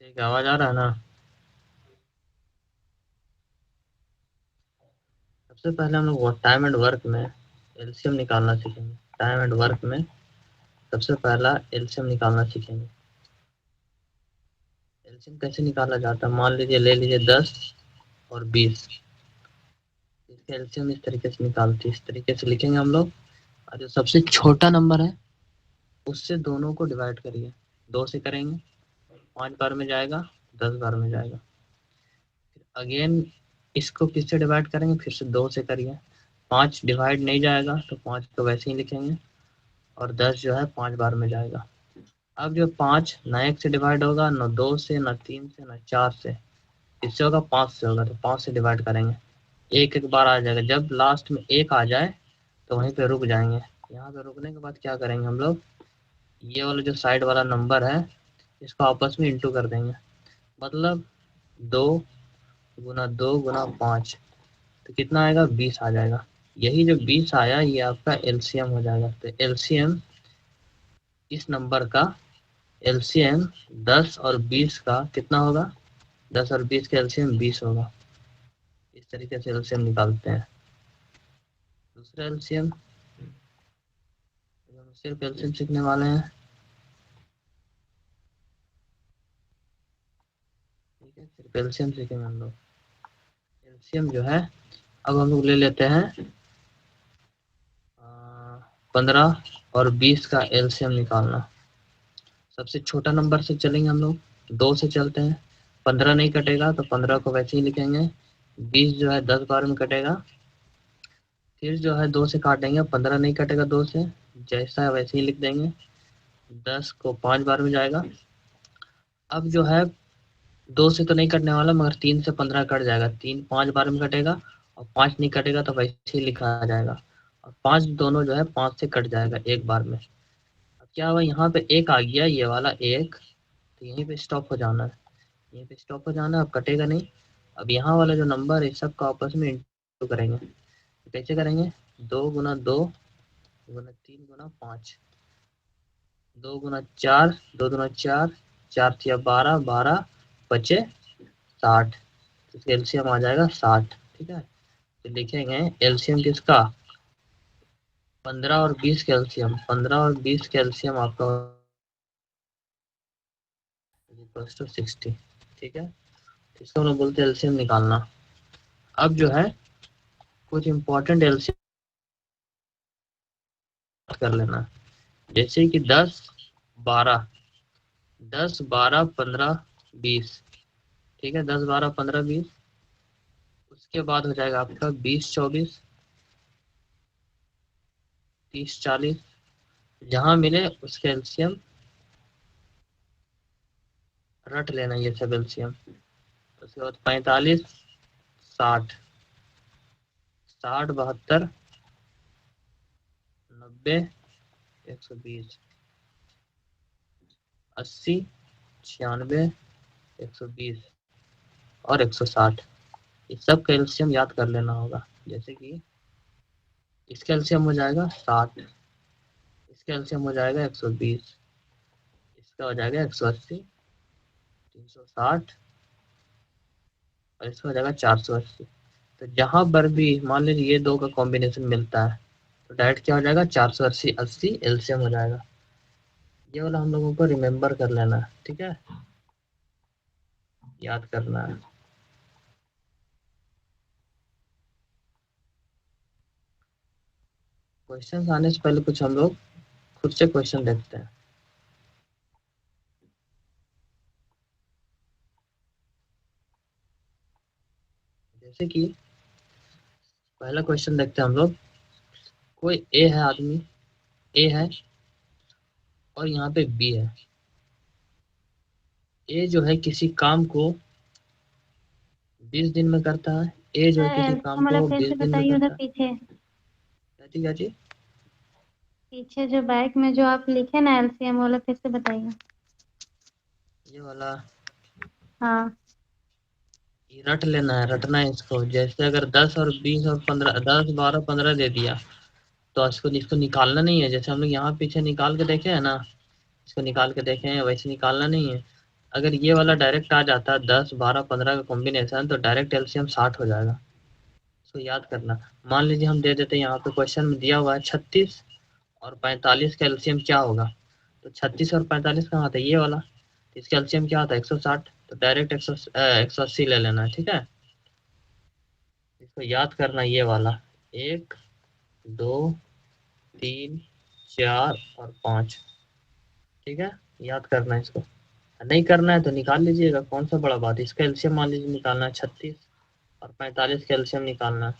ठीक है, आवाज आ रहा है ना। सबसे पहले हम लोग टाइम एंड वर्क में एलसीएम निकालना सीखेंगे। टाइम एंड वर्क में सबसे पहला एलसीएम निकालना सीखेंगे। एलसीएम कैसे निकाला जाता है, मान लीजिए ले लीजिए 10 और 20। इसका एलसीएम इस तरीके से निकालते हैं, इस तरीके से लिखेंगे हम लोग। और जो सबसे छोटा नंबर है उससे दोनों को डिवाइड करिए, 2 से करेंगे 5 बार में जाएगा, 10 बार में जाएगा। फिर अगेन इसको किससे डिवाइड करेंगे, फिर से 2 से करिए। 5 डिवाइड नहीं जाएगा तो 5 को वैसे ही लिखेंगे, और 10 जो है 5 बार में जाएगा। अब जो 5 ना 1 से डिवाइड होगा, ना 2 से, ना 3 से, ना 4 से, इससे होगा 5 से होगा, तो 5 से डिवाइड करेंगे। एक एक बार आ जाएगा, जब लास्ट में 1 आ जाए तो वहीं पे रुक जाएंगे। यहाँ पे रुकने के बाद क्या करेंगे हम लोग, ये वाला जो साइड वाला नंबर है इसको आपस में इंटू कर देंगे। मतलब 2 गुना 2 गुना 5, तो कितना आएगा, 20 आ जाएगा। यही जो 20 आया ये आपका एलसीएम हो जाएगा। तो एलसीएम इस नंबर का एलसीएम 10 और 20 का कितना होगा, 10 और 20 का एलसीएम 20 होगा। इस तरीके से एलसीएम निकालते हैं। दूसरा एलसीएम हम सिर्फ एलसीएम सीखने वाले हैं, ठीक है, सिर्फ एलसीएम सीखेंगे हम लोग। एलसीएम जो है अब हम लोग ले लेते हैं 15 और 20 का एलसीएम निकालना। सबसे छोटा नंबर से चलेंगे हम लोग, 2 से चलते हैं। 15 नहीं कटेगा तो 15 को वैसे ही लिखेंगे। 20 जो है 10 बार में कटेगा, फिर जो है 2 से काटेंगे, 15 नहीं कटेगा 2 से, जैसा है वैसे ही लिख देंगे। 10 को 5 बार में जाएगा। अब जो है 2 से तो नहीं कटने वाला, मगर 3 से 15 कट जाएगा। 3 5 बार में कटेगा, और 5 नहीं कटेगा तो वैसे ही लिखा जाएगा। और 5 दोनों जो है 5 से कट जाएगा एक बार में। अब क्या हुआ, यहाँ पे 1 आ गया, ये वाला 1, तो यहीं पे स्टॉप हो जाना है। यहीं पे स्टॉप हो जाना है, अब कटेगा नहीं। अब यहाँ वाला जो नंबर है सबको आपस में इंटू करेंगे। तो कैसे करेंगे, 2 गुना 2 गुना 3 गुना 5, 2 गुना 4, 2 गुना 4, 4 या 12, 12 बचे 60, तो एलसीएम आ जाएगा 60। ठीक है, तो लिखेंगे एलसीएम किसका, 15 और 20 का एलसीएम। 15 और 20 का एलसीएम आपका 60। ठीक है, इसको हम लोग बोलते हैं एलसीएम निकालना। अब जो है कुछ इंपॉर्टेंट एलसीएम कर लेना, जैसे कि 10 12, 10 12 15 20। ठीक है, 10 12 15 20। उसके बाद हो जाएगा आपका 20 24 30 40, जहां मिले उसके एलसीएम रट लेना, ये सब एलसीएम। उसके बाद 45 60, 60 72 90 120 80 96 120 और 160। इस सब का एलसीएम याद कर लेना होगा। जैसे कि इसका एलसीएम हो जाएगा 60, इसका एलसीएम हो जाएगा 120, इसका हो जाएगा 180 360, और इसका हो जाएगा 480। तो जहां पर भी मान लीजिए ये दो का कॉम्बिनेशन मिलता है तो डायरेक्ट क्या हो जाएगा, 480 80 एलसीएम हो जाएगा। ये वाला हम लोगों को रिमेम्बर कर लेना है, ठीक है, याद करना है। क्वेश्चन आने से पहले कुछ हम लोग खुद से क्वेश्चन देखते हैं। जैसे कि पहला क्वेश्चन देखते हैं हम लोग। कोई ए है, आदमी ए है और यहाँ पे बी है। ए जो है किसी काम को 20 दिन में करता है, ए जो है किसी काम एल्सियम वाला को फिर 20 से दिन में बताइए, उधर करता है। पीछे। क्या चीज? पीछे जो बैक में जो आप लिखे ना एल्सियम वाला, फिर से बताइए। ये वाला हाँ। ये रट लेना है, रटना है इसको। जैसे अगर 10 और 20 और 15, 10 12 15 दे दिया तो इसको इसको निकालना नहीं है। जैसे हम लोग यहाँ पीछे निकाल के देखे है ना, इसको निकाल के देखे हैं, वैसे निकालना नहीं है। अगर ये वाला डायरेक्ट आ जाता 10, 12, 15 का कॉम्बिनेशन तो डायरेक्ट एलसीएम 60 हो जाएगा। इसको याद करना। मान लीजिए हम दे देते हैं, यहाँ पे क्वेश्चन में दिया हुआ है 36 और 45 का एलसीएम क्या होगा। तो 36 और 45 कहाँ आता है, ये वाला। तो इसका एलसीएम क्या आता है 160, तो डायरेक्ट 180 ले लेना है। ठीक है, इसको याद करना, ये वाला 1, 2, 3, 4 और 5। ठीक है, याद करना है इसको। नहीं करना है तो निकाल लीजिएगा, कौन सा बड़ा बात है। इसका एलसीएम मान लीजिए निकालना है 36 और 45 का एलसीएम निकालना है।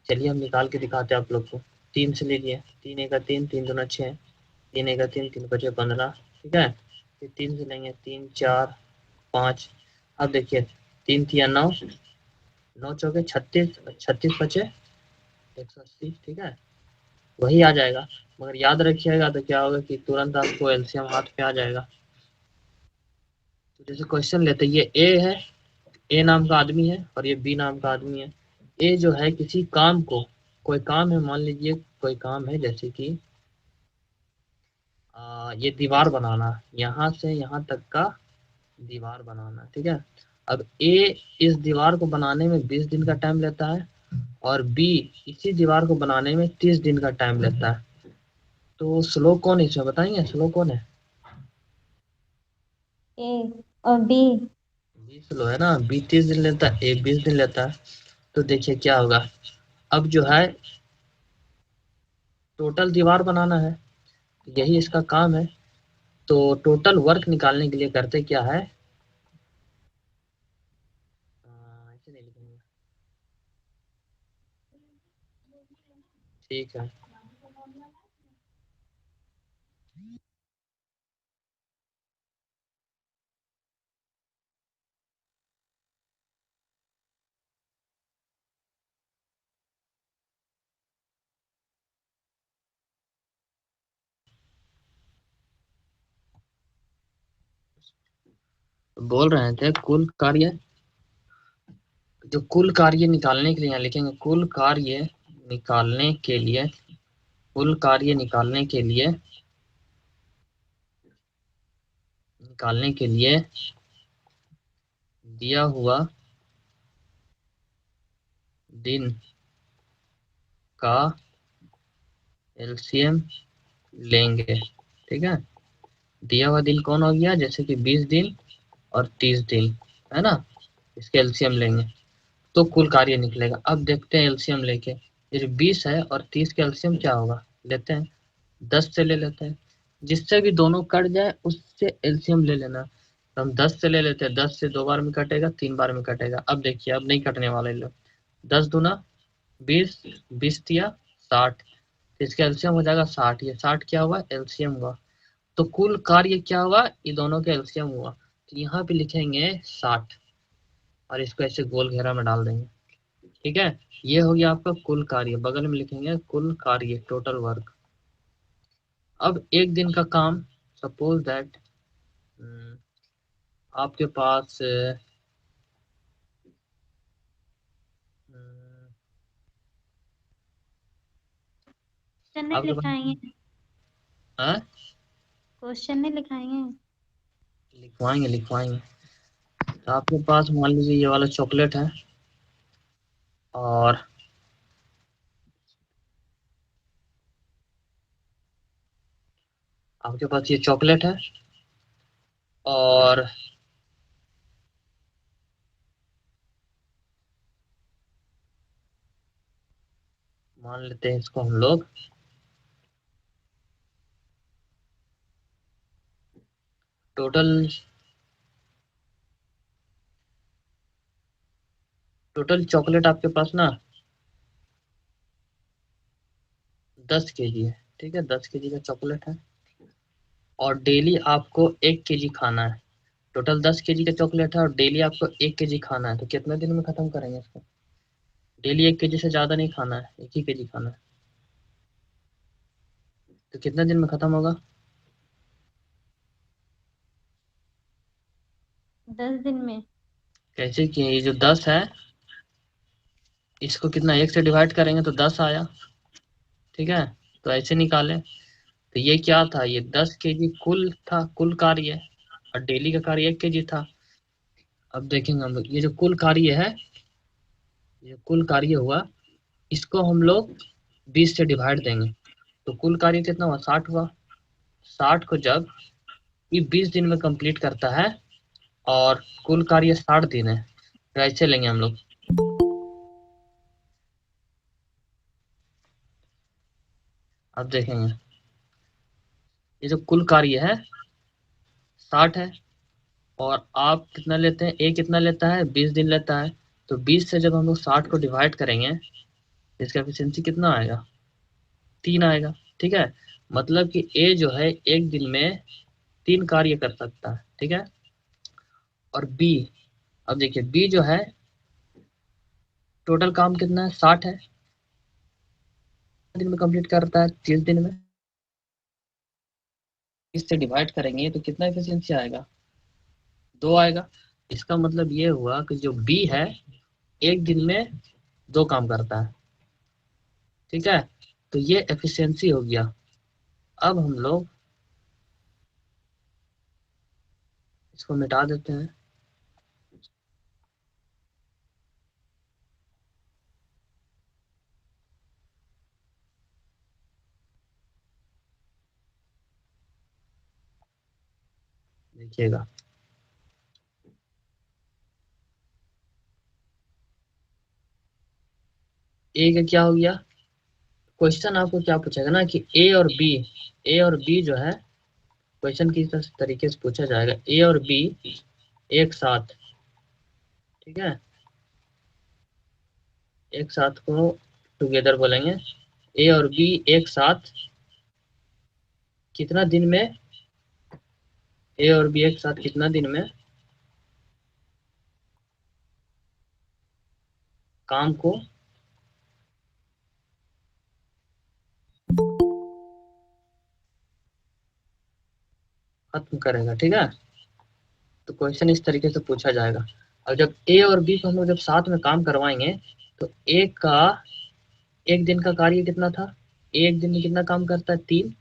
चलिए हम निकाल के दिखाते हैं आप लोग को। 3 से लीजिए, 3 एका 3, 3 दूना 6, 3 एका 3, 3 बचे 15। ठीक है, फिर 3 से लेंगे, 3, 4, 5। अब देखिए 3 तिया 9, 9 चौके 36, 36 बचे 180। ठीक है, वही आ जाएगा। मगर याद रखिएगा तो क्या होगा कि तुरंत आपको एलसीएम हाथ पे आ जाएगा। तो जैसे क्वेश्चन लेते, ये ए है, ए नाम का आदमी है और ये बी नाम का आदमी है। ए जो है किसी काम को, कोई काम है, मान लीजिए कोई काम है जैसे कि ये दीवार बनाना, यहाँ से यहाँ तक का दीवार बनाना। ठीक है, अब ए इस दीवार को बनाने में 20 दिन का टाइम लेता है और बी इसी दीवार को बनाने में 30 दिन का टाइम लेता है। तो स्लो कौन है इसमें, बताएंगे स्लो कौन है। ए और बी। बी स्लो है ना, बी 30 दिन लेता है, ए 20 दिन लेता है। तो देखिए क्या होगा, अब जो है टोटल दीवार बनाना है, यही इसका काम है। तो टोटल वर्क निकालने के लिए करते क्या है, ऐसे नहीं लिखेंगे। ठीक है, बोल रहे थे कुल कार्य, जो कुल कार्य निकालने के लिए यहाँ लिखेंगे, कुल कार्य निकालने के लिए, कुल कार्य निकालने के लिए दिया हुआ दिन का एलसीएम लेंगे। ठीक है, दिया हुआ दिन कौन हो गया, जैसे कि 20 दिन और 30 दिन, है ना। इसके एलसीएम लेंगे तो कुल कार्य निकलेगा। अब देखते हैं एलसीएम लेके, ये 20 है और 30 का एलसीएम क्या होगा, लेते हैं 10 से ले लेते हैं। जिससे भी दोनों कट जाए उससे एलसीएम ले लेना। तो हम 10 से ले लेते हैं, 10 से 2 बार में कटेगा, 3 बार में कटेगा। अब देखिए अब नहीं कटने वाले लोग, 10 दूना 20, 20 तिया 60, इसका एलसीएम हो जाएगा 60। ये 60 क्या हुआ, एलसीएम हुआ। तो कुल कार्य क्या हुआ, ये दोनों का एलसीएम हुआ। तो यहाँ पे लिखेंगे 60 और इसको ऐसे गोल घेरा में डाल देंगे। ठीक है, ये हो गया आपका कुल कार्य, बगल में लिखेंगे कुल कार्य, टोटल वर्क। अब एक दिन का काम, सपोज दैट आपके पास क्वेश्चन नहीं आपके पास लिखाएंगे? हाँ? क्वेश्चन नहीं लिखाएंगे? लिखवाएंगे लिखवाएंगे। तो आपके पास मान लीजिए ये वाला चॉकलेट है और आपके पास ये चॉकलेट है और मान लेते हैं इसको हम लोग टोटल, टोटल चॉकलेट आपके पास ना 10 केजी है। ठीक है, 10 केजी का चॉकलेट है और डेली आपको 1 केजी खाना है। टोटल 10 केजी का चॉकलेट है और डेली आपको 1 केजी खाना है। तो कितने दिन में खत्म करेंगे इसको, डेली 1 केजी से ज्यादा नहीं खाना है, 1 ही केजी खाना है। तो कितने दिन में खत्म होगा, 10 दिन में। कैसे कि ये जो 10 है इसको कितना 1 से डिवाइड करेंगे तो 10 आया। ठीक है, तो ऐसे निकालें। तो ये क्या था, ये 10 केजी कुल था, कुल कार्य। और डेली का कार्य 1 kg था। अब देखेंगे हम लोग ये जो कुल कार्य है, ये कुल कार्य हुआ, इसको हम लोग 20 से डिवाइड देंगे। तो कुल कार्य कितना हुआ, 60 हुआ। 60 को जब ये 20 दिन में कंप्लीट करता है और कुल कार्य 60 दिन है, तो ऐसे लेंगे हम लोग। अब देखेंगे ये जो कुल कार्य है 60 है, और आप कितना लेते हैं, ए कितना लेता है, 20 दिन लेता है। तो 20 से जब हम लोग 60 को डिवाइड करेंगे, इसका एफिशिएंसी कितना आएगा, 3 आएगा। ठीक है, मतलब कि ए जो है एक दिन में 3 कार्य कर सकता है। ठीक है, और बी, अब देखिए बी जो है टोटल काम कितना है, 60 है, दिन में कंप्लीट करता है, 30 दिन में। इससे डिवाइड करेंगे तो कितना एफिशिएंसी आएगा, 2 आएगा। इसका मतलब ये हुआ कि जो बी है एक दिन में 2 काम करता है। ठीक है, तो ये एफिशिएंसी हो गया। अब हम लोग इसको मिटा देते हैं। देखिएगा ए का क्या हो गया, क्वेश्चन आपको क्या पूछेगा ना कि ए और बी जो है, क्वेश्चन किस तरीके से पूछा जाएगा, ए और बी एक साथ, ठीक है, एक साथ को टुगेदर बोलेंगे। ए और बी एक साथ कितना दिन में, ए और बी एक साथ कितना दिन में काम को खत्म करेगा। ठीक है, तो क्वेश्चन इस तरीके से पूछा जाएगा। और जब ए और बी को हम लोग जब साथ में काम करवाएंगे, तो ए का एक दिन का कार्य कितना था, ए एक दिन में कितना काम करता है, 3।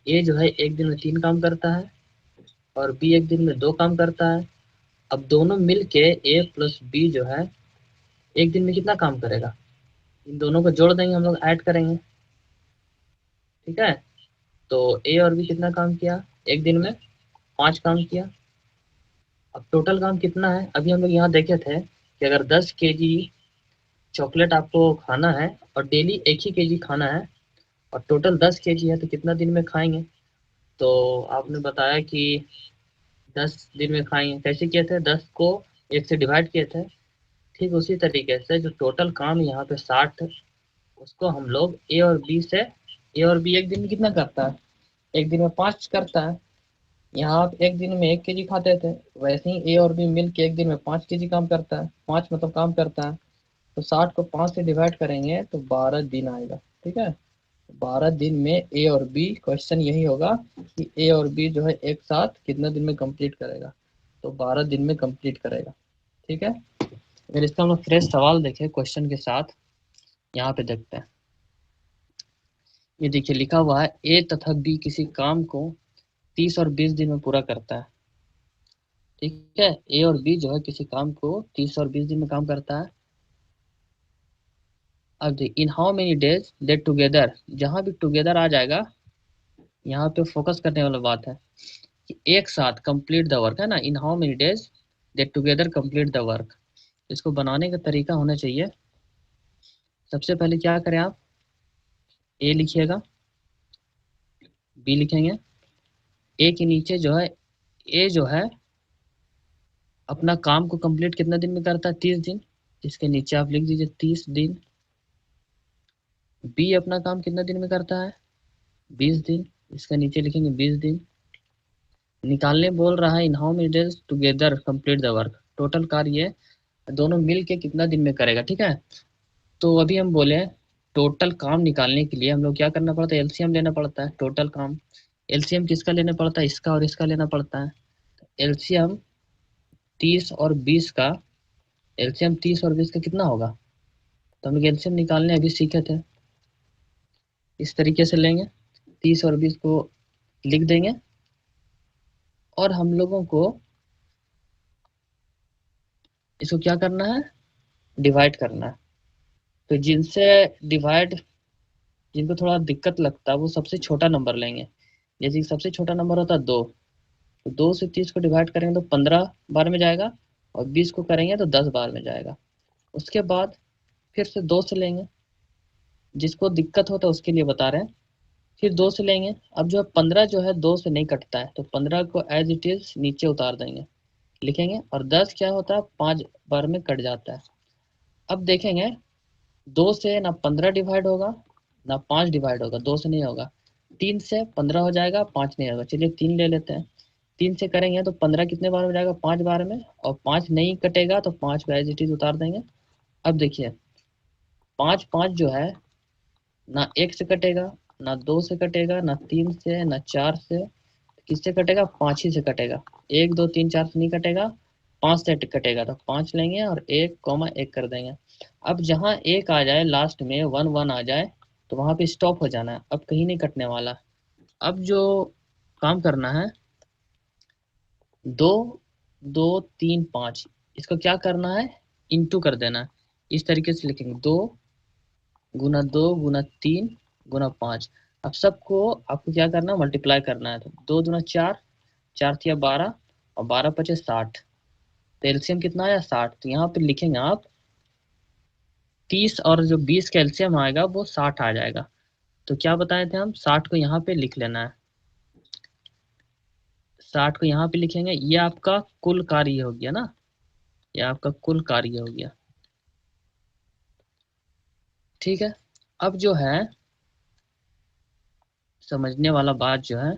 ए जो है एक दिन में 3 काम करता है, और बी एक दिन में 2 काम करता है। अब दोनों मिल के ए प्लस बी जो है एक दिन में कितना काम करेगा, इन दोनों को जोड़ देंगे हम लोग, ऐड करेंगे। ठीक है, तो ए और बी कितना काम किया, एक दिन में 5 काम किया। अब टोटल काम कितना है, अभी हम लोग यहाँ देखे थे कि अगर 10 केजी चॉकलेट आपको खाना है और डेली 1 ही केजी खाना है, और टोटल 10 केजी है, तो कितना दिन में खाएंगे। तो आपने बताया कि 10 दिन में खाएंगे। कैसे किए थे, 10 को 1 से डिवाइड किए थे। ठीक उसी तरीके से जो टोटल काम यहाँ पे 60, उसको हम लोग ए और बी से, ए और बी एक दिन में कितना करता है, एक दिन में 5 करता है। यहाँ आप एक दिन में 1 केजी खाते थे, वैसे ही ए और बी मिल के एक दिन में 5 केजी काम करता है, 5 मतलब काम करता है। तो 60 को 5 से डिवाइड करेंगे तो 12 दिन आएगा। ठीक है, 12 दिन में ए और बी, क्वेश्चन यही होगा कि ए और बी जो है एक साथ कितना दिन में कंप्लीट करेगा, तो 12 दिन में कंप्लीट करेगा। ठीक है, अगर इसका हम लोग फ्रेश सवाल देखें क्वेश्चन के साथ, यहाँ पे देखते हैं। ये देखिए लिखा हुआ है, ए तथा बी किसी काम को 30 और 20 दिन में पूरा करता है। ठीक है, ए और बी जो है किसी काम को 30 और 20 दिन में काम करता है। अब देखिए, in how many days they together, जहां भी टुगेदर आ जाएगा यहाँ पे फोकस करने वाला बात है कि एक साथ कंप्लीट द वर्क, है ना, in how many days they together complete the work. इसको बनाने का तरीका होना चाहिए। सबसे पहले क्या करें आप, ए लिखिएगा, बी लिखेंगे। ए के नीचे जो है, ए जो है अपना काम को कंप्लीट कितना दिन में करता है, 30 दिन। इसके नीचे आप लिख दीजिए 30 दिन। बी अपना काम कितना दिन में करता है, 20 दिन। इसका नीचे लिखेंगे 20 दिन। निकालने बोल रहा है in how many days together complete the work, total कार्य दोनों मिल के कितना दिन में करेगा। ठीक है, तो अभी हम बोले टोटल काम निकालने के लिए हम लोग क्या करना पड़ता है, एलसीएम लेना पड़ता है। टोटल काम एलसीएम किसका लेना पड़ता है, इसका और इसका लेना पड़ता है। एलसीएम 30 और 20 का, एलसीएम 30 और 20 का कितना होगा, तो हम लोग एलसीएम निकालने अभी सीखे थे। इस तरीके से लेंगे, 30 और 20 को लिख देंगे, और हम लोगों को इसको क्या करना है, डिवाइड करना है। तो जिनसे डिवाइड, जिनको थोड़ा दिक्कत लगता है वो सबसे छोटा नंबर लेंगे। जैसे कि सबसे छोटा नंबर होता है 2, तो 2 से 30 को डिवाइड करेंगे तो 15 बार में जाएगा, और 20 को करेंगे तो 10 बार में जाएगा। उसके बाद फिर से 2 से लेंगे, जिसको दिक्कत होता है उसके लिए बता रहे हैं। फिर 2 से लेंगे, अब जो है 15 जो है 2 से नहीं कटता है, तो 15 को एज इट इज नीचे उतार देंगे, लिखेंगे। और 10 क्या होता है, 5 बार में कट जाता है। अब देखेंगे 2 से ना 15 डिवाइड होगा ना 5 डिवाइड होगा, 2 से नहीं होगा। 3 से 15 हो जाएगा, 5 नहीं होगा। चलिए 3 ले लेते हैं। 3 से करेंगे तो 15 कितने बार में जाएगा, 5 बार में, और 5 नहीं कटेगा तो 5 को एज इट इज उतार देंगे। अब देखिए 5 5 जो है ना 1 से कटेगा, ना 2 से कटेगा, ना 3 से, ना 4 से। किससे कटेगा, 5 ही से कटेगा। 1 2 3 4 से नहीं कटेगा, 5 से कटेगा, तो 5 लेंगे और 1 कॉमा 1 कर देंगे। अब जहाँ 1 आ जाए लास्ट में, 1 1 आ जाए, तो वहाँ पे स्टॉप हो जाना है, अब कहीं नहीं कटने वाला। अब जो काम करना है, 2 2 3 5, इसको क्या करना है, इंटू कर देना है। इस तरीके से लिखेंगे 2 गुना 2 गुना 3 गुना 5। अब सबको आपको क्या करना है, मल्टीप्लाई करना है। तो 2 दूना 4, 4 तिया 12, और 12 पचे 60। तो एलसीएम कितना आया, 60। तो यहाँ पे लिखेंगे आप 30, और जो 20 का एलसीएम आएगा वो 60 आ जाएगा। तो क्या बताए थे हम, 60 को यहाँ पे लिख लेना है। 60 को यहाँ पे लिखेंगे, ये आपका कुल कार्य हो गया ना, ये आपका कुल कार्य हो गया। ठीक है। अब जो है समझने वाला बात जो है,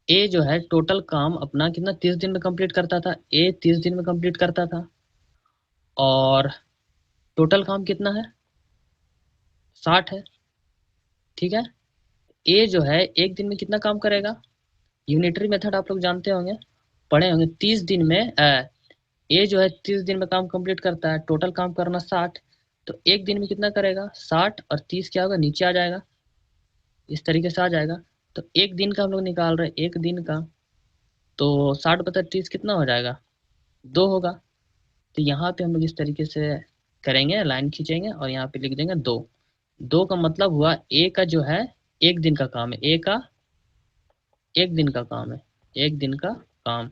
ए जो है टोटल काम अपना कितना 30 दिन में कंप्लीट करता था, ए 30 दिन में कंप्लीट करता था। और टोटल काम कितना है, 60 है। ठीक है। ए जो है एक दिन में कितना काम करेगा, यूनिटरी मेथड आप लोग जानते होंगे, पढ़े होंगे। 30 दिन में ए जो है 30 दिन में काम कंप्लीट करता है, टोटल काम करना 60। तो एक दिन में कितना करेगा, 60 और 30 क्या होगा, नीचे आ जाएगा, इस तरीके से आ जाएगा। तो एक दिन का हम लोग निकाल रहे हैं, एक दिन का। तो 60/30 कितना हो जाएगा, 2 होगा। तो यहाँ पे हम लोग इस तरीके से करेंगे, लाइन खींचेंगे और यहाँ पे लिख देंगे 2। 2 का मतलब हुआ ए का जो है एक दिन का काम है, ए का एक दिन का काम है, एक दिन का काम।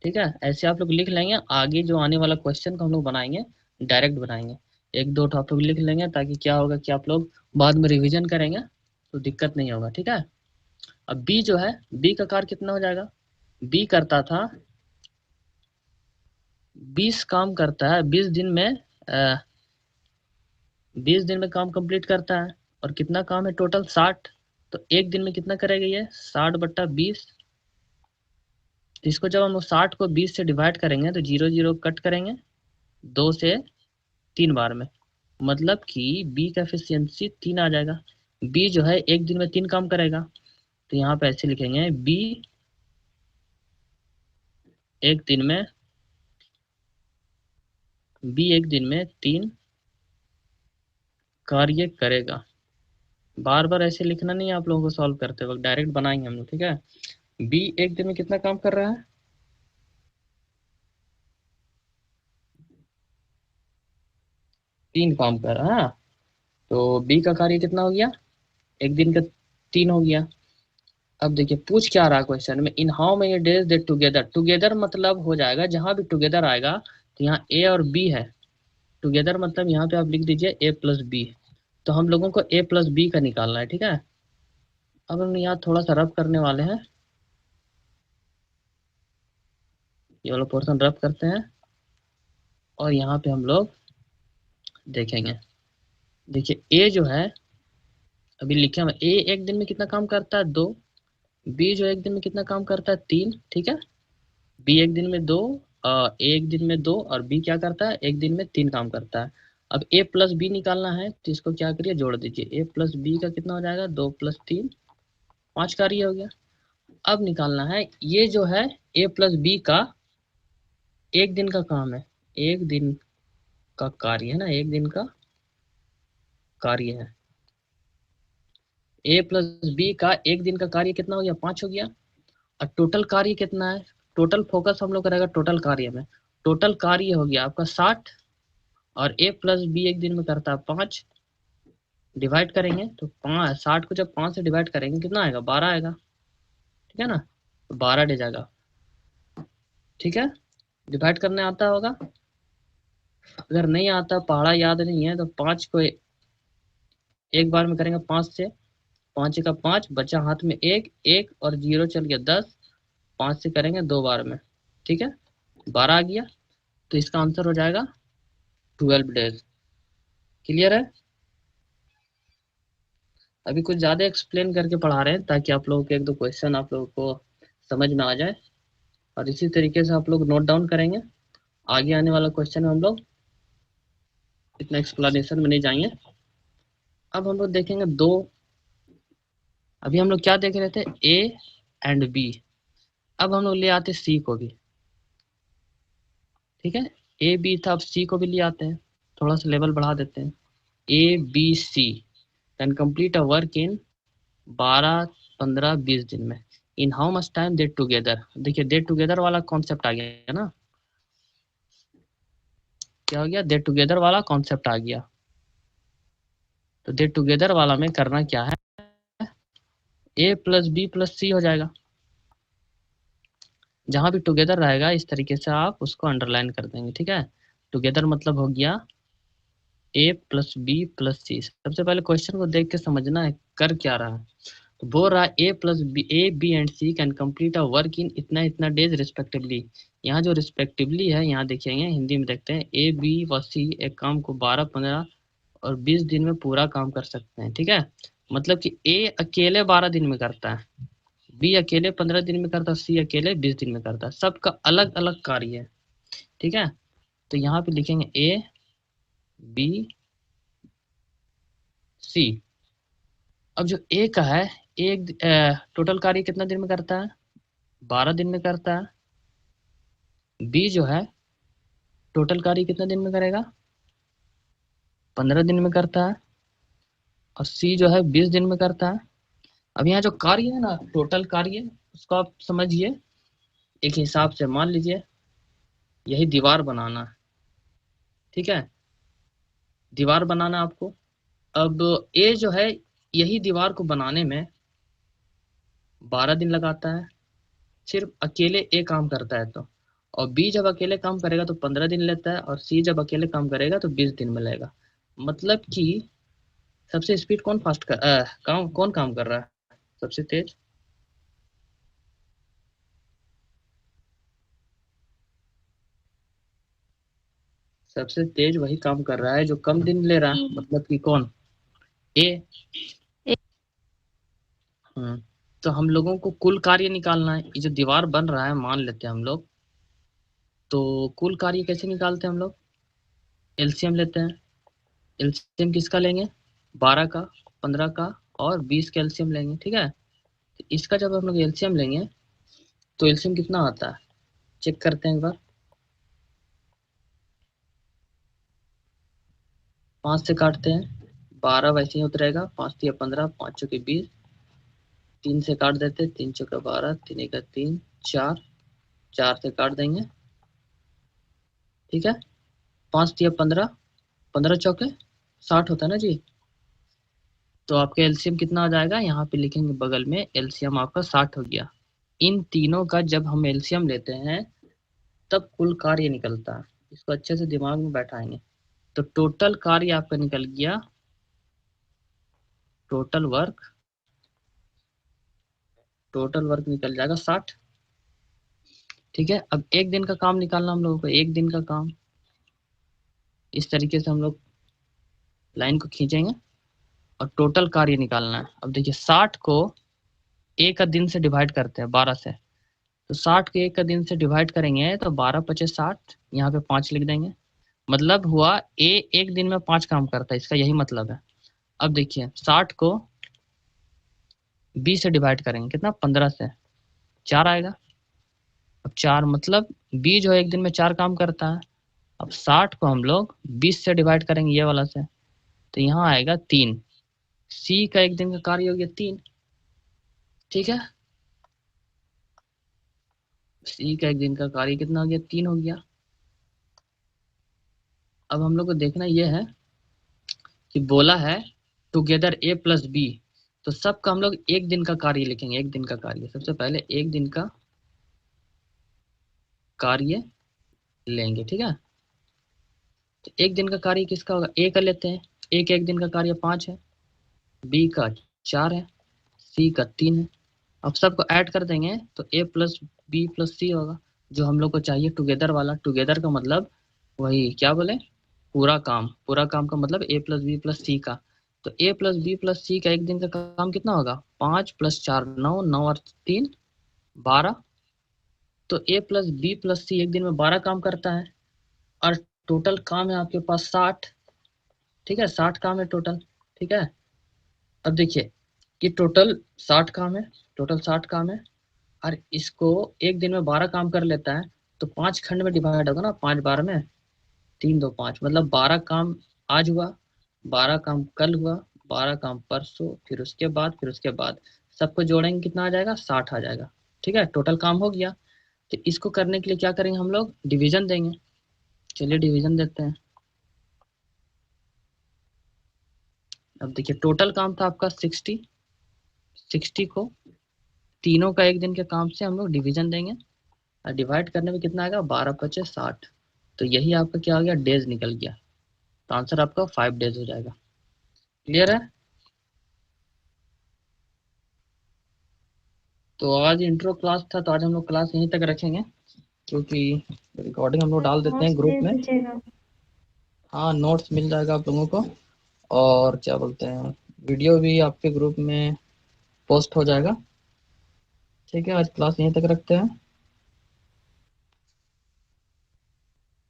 ठीक है, ऐसे आप लोग लिख लेंगे। आगे जो आने वाला क्वेश्चन को हम लोग बनाएंगे, डायरेक्ट बनाएंगे। एक दो आप लोग लिख लेंगे, ताकि क्या होगा कि आप लोग बाद में रिवीजन करेंगे तो दिक्कत नहीं होगा। ठीक है। अब बी जो है, बी का कार्य कितना हो जाएगा, बी करता था 20 काम करता है, 20 दिन में 20 दिन में काम कंप्लीट करता है। और कितना काम है टोटल, 60। तो एक दिन में कितना करेगा ये, 60/20। तो इसको जब हम 60 को 20 से डिवाइड करेंगे तो 0 0 कट करेंगे, 2 से 3 बार में, मतलब कि बी का एफिशिएंसी 3 आ जाएगा। बी जो है एक दिन में 3 काम करेगा। तो यहाँ पे ऐसे लिखेंगे, बी एक दिन में, बी एक दिन में 3 कार्य करेगा। बार बार ऐसे लिखना नहीं है आप लोगों को, सॉल्व करते वक्त डायरेक्ट बनाएंगे हम लोग। ठीक है। बी एक दिन में कितना काम कर रहा है, 3 काम कर रहा है। तो बी का कार्य कितना हो गया, एक दिन का 3 हो गया। अब देखिए पूछ क्या रहा है क्वेश्चन में, in how many days they together. Together मतलब हो जाएगा, जहां भी टुगेदर आएगा तो यहाँ ए और बी है। टुगेदर मतलब यहाँ पे आप लिख दीजिए ए प्लस बी। तो हम लोगों को ए प्लस बी का निकालना है। ठीक है। अब हम यहाँ थोड़ा सा रफ करने वाले हैं, ये वाला पोर्शन रफ करते हैं, और यहाँ पे हम लोग देखेंगे। देखिए ए जो है अभी लिखे हम, ए एक दिन में कितना काम करता है, 2। बी जो एक दिन में कितना काम करता है, 3। ठीक है। बी एक दिन में 2, ए एक दिन में 2, और बी क्या करता है, एक दिन में 3 काम करता है। अब ए प्लस बी निकालना है, तो इसको क्या करिए, जोड़ दीजिए। ए प्लस बी का कितना हो जाएगा, 2 + 3 5 कार्य हो गया। अब निकालना है ये जो है ए प्लस बी का एक दिन का काम है, एक दिन का कार्य है ना, एक दिन का कार्य है। ए प्लस बी का एक दिन का कार्य कितना हो गया, 5 हो गया। अब टोटल कार्य कितना है, टोटल फोकस हम लोग करेगा टोटल कार्य में। टोटल कार्य हो गया आपका 60 और a प्लस बी एक दिन में करता है 5, डिवाइड करेंगे तो 60 को जब 5 से डिवाइड करेंगे कितना आएगा, 12 आएगा, ठीक है ना, तो 12 दे जाएगा, ठीक है। डिवाइड करने आता होगा, अगर नहीं आता, पहाड़ा याद नहीं है, तो 5 को एक बार में करेंगे 5 से, 5 का 5 बचा हाथ में, एक एक और 0 चल गया 10, 5 से करेंगे 2 बार में, ठीक है, 12 आ गया। तो इसका आंसर हो जाएगा 12 डेज। क्लियर है? अभी कुछ ज़्यादा एक्सप्लेन करके पढ़ा रहे हैं ताकि आप लोगों के एक दो क्वेश्चन आप लोगों को समझ में आ जाए, और इसी तरीके से आप लोग नोट डाउन करेंगे। आगे आने वाला क्वेश्चन में हम लोग इतना एक्सप्लेनेशन में नहीं जाएंगे। अब हम लोग देखेंगे दो, अभी हम लोग क्या देख रहे थे, ए एंड बी, अब हम लोग ले आते सी को भी, ठीक है, ए बी था, अब सी को भी ले आते हैं, थोड़ा सा लेवल बढ़ा देते हैं। A B C can complete a work in 12, 15, 20 दिन में, in how much time they together. देखिए दे टुगेदर वाला कॉन्सेप्ट आ गया ना, क्या हो गया, दे टुगेदर वाला कॉन्सेप्ट आ गया। तो दे टुगेदर वाला में करना क्या है, ए प्लस बी प्लस सी हो जाएगा, जहां भी टुगेदर रहेगा इस तरीके से आप उसको अंडरलाइन कर देंगे, ठीक है। टुगेदर मतलब हो गया ए प्लस बी प्लस सी। सबसे पहले क्वेश्चन को देख के समझना है कर क्या रहा है। तो बोल रहा है A plus B, A B and C can complete a work in इतना इतना डेज रिस्पेक्टिवली। यहाँ जो रिस्पेक्टिवली है, यहाँ देखेंगे हिंदी में देखते हैं, ए बी व सी एक काम को 12, 15 और 20 दिन में पूरा काम कर सकते हैं, ठीक है। मतलब कि ए अकेले 12 दिन में करता है, बी अकेले 15 दिन में करता है, सी अकेले 20 दिन में करता है, सबका अलग अलग कार्य है, ठीक है। तो यहाँ पे लिखेंगे ए बी सी। अब जो ए का है, एक टोटल कार्य कितना दिन में करता है, 12 दिन में करता है। बी जो है टोटल कार्य कितना दिन में करेगा, 15 दिन में करता है। और सी जो है 20 दिन में करता है। अब यहाँ जो कार्य है ना, टोटल कार्य, उसको आप समझिए एक हिसाब से, मान लीजिए यही दीवार बनाना है, ठीक है, दीवार बनाना है आपको। अब ए जो है यही दीवार को बनाने में 12 दिन लगाता है, सिर्फ अकेले ए काम करता है तो। और बी जब अकेले काम करेगा तो 15 दिन लेता है, और सी जब अकेले काम करेगा तो 20 दिन में लेगा। मतलब कि सबसे स्पीड कौन फास्ट कौन काम कर रहा है सबसे तेज, सबसे तेज वही काम कर रहा है जो कम दिन ले रहा है, मतलब कि कौन, ए। हम्म। तो हम लोगों को कुल कार्य निकालना है, ये जो दीवार बन रहा है मान लेते हैं हम लोग, तो कुल कार्य कैसे निकालते हैं हम लोग, एलसीएम लेते हैं। एलसीएम किसका लेंगे, 12 का, 15 का और 20 का एलसीएम लेंगे, ठीक है। तो इसका जब हम लोग एलसीएम लेंगे तो एलसीएम कितना आता है, चेक करते हैं एक बार। 5 से काटते हैं, 12 वैसे ही उतरेगा, 5 तिया 15, 5 चौके 20, 3 से काट देते, 3 चौका 12, 3 एका 3, 4, 4 से काट देंगे, ठीक है। 5 तिया 15, 15 चौके 60 होता है ना जी। तो आपका एलसीएम कितना आ जाएगा, यहाँ पे लिखेंगे बगल में, एलसीएम आपका 60 हो गया। इन तीनों का जब हम एलसीएम लेते हैं तब कुल कार्य निकलता है, इसको अच्छे से दिमाग में बैठाएंगे। तो टोटल कार्य आपका निकल गया, टोटल वर्क, टोटल वर्क निकल जाएगा 60, ठीक है। अब एक दिन का काम निकालना हम लोगों को, एक दिन का काम इस तरीके से हम लोग लाइन को खींचेंगे और टोटल कार्य निकालना है। अब देखिए 60 को एक का दिन से डिवाइड करते हैं 12 से, तो 60 को एक का दिन से डिवाइड करेंगे तो 12 पचे 60, यहाँ पे 5 लिख देंगे। मतलब हुआ ए एक दिन में 5 काम करता है, इसका यही मतलब है। अब देखिए 60 को 20 से डिवाइड करेंगे, कितना, 15 से, 4 आएगा। अब 4 मतलब बी जो है एक दिन में 4 काम करता है। अब 60 को हम लोग 20 से डिवाइड करेंगे ये वाला से, तो यहाँ आएगा 3। सी का एक दिन का कार्य हो गया 3, ठीक है। सी का एक दिन का कार्य कितना हो गया, 3 हो गया। अब हम लोग को देखना यह है कि बोला है टुगेदर ए प्लस बी, तो सबका हम लोग एक दिन का कार्य लिखेंगे। एक दिन का कार्य, सबसे पहले एक दिन का कार्य लेंगे, ठीक है। तो एक दिन का कार्य किसका होगा, ए का लेते हैं। ए का एक दिन का कार्य 5 है, बी का 4 है, सी का 3 है। अब सबको ऐड कर देंगे तो ए प्लस बी प्लस सी होगा, जो हम लोग को चाहिए टुगेदर वाला। टुगेदर का मतलब वही क्या बोले, पूरा काम। पूरा काम का मतलब ए प्लस बी प्लस सी का। तो ए प्लस बी प्लस सी का एक दिन का काम कितना होगा, 5 प्लस 4 9, 9 और 3 12। तो ए प्लस बी प्लस सी एक दिन में 12 काम करता है, और टोटल काम है आपके पास 60। ठीक है, 60 काम है टोटल। ठीक है, अब देखिए कि टोटल 60 काम है, टोटल 60 काम है, और इसको एक दिन में 12 काम कर लेता है, तो 5 खंड में डिवाइड होगा ना, 5 12 में, 3 2 5, मतलब 12 काम आज हुआ, 12 काम कल हुआ, 12 काम परसों, फिर उसके बाद, फिर उसके बाद, सबको जोड़ेंगे कितना आ जाएगा, 60 आ जाएगा। ठीक है, टोटल काम हो गया। तो इसको करने के लिए क्या करेंगे हम लोग, डिवीजन देंगे। चलिए डिवीजन देते हैं। अब देखिए टोटल काम था आपका 60, 60 को तीनों का एक दिन के काम से हम लोग डिवीजन देंगे, और डिवाइड करने में कितना आएगा, 12 पचे 60। तो यही आपका क्या हो गया, डेज निकल गया। तो आंसर आपका 5 डेज हो जाएगा। क्लियर है। तो आज इंट्रो क्लास था, तो आज हम लोग क्लास यहीं तक रखेंगे, क्योंकि रिकॉर्डिंग हम लोग सर डाल देते हैं नोट्स ग्रुप दे में। दीजिएगा। हाँ, नोट्स मिल जाएगा आप लोगों को, और क्या बोलते हैं, वीडियो भी आपके ग्रुप में पोस्ट हो जाएगा। ठीक है, आज क्लास यहीं तक रखते हैं।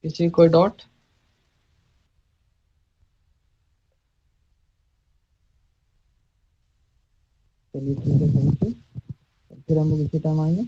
किसी कोई डॉट। चलिए ठीक है, थैंक यू। फिर हम लोग इसी टाइम आएंगे।